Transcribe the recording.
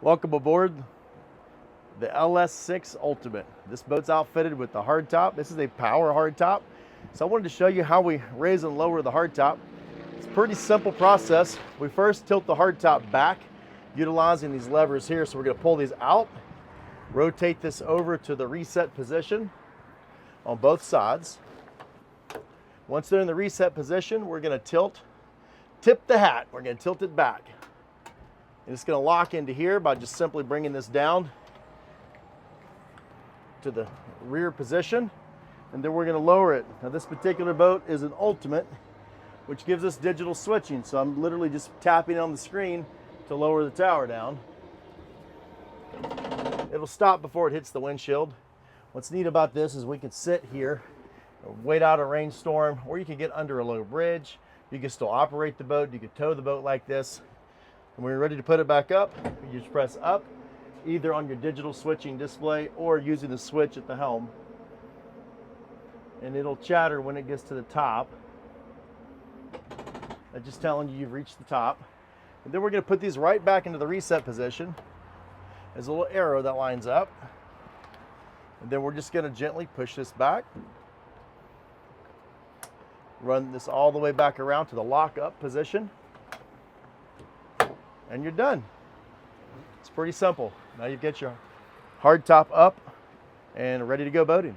Welcome aboard the LS6 Ultimate. This boat's outfitted with the hardtop. This is a power hardtop. So I wanted to show you how we raise and lower the hardtop. It's a pretty simple process. We first tilt the hardtop back, utilizing these levers here. So we're going to pull these out, rotate this over to the reset position on both sides. Once they're in the reset position, we're going to tip the hat. We're going to tilt it back. And it's going to lock into here by just simply bringing this down to the rear position, and then we're going to lower it. Now this particular boat is an Ultimate, which gives us digital switching, so I'm literally just tapping on the screen to lower the tower down. It'll stop before it hits the windshield. What's neat about this is we can sit here, wait out a rainstorm, or you can get under a low bridge. You can still operate the boat. You can tow the boat like this. And when you're ready to put it back up, you just press up, either on your digital switching display or using the switch at the helm. And it'll chatter when it gets to the top. That's just telling you you've reached the top. And then we're going to put these right back into the reset position. There's a little arrow that lines up. And then we're just going to gently push this back. Run this all the way back around to the lock-up position. And you're done. It's pretty simple. Now you get your hardtop up and ready to go boating.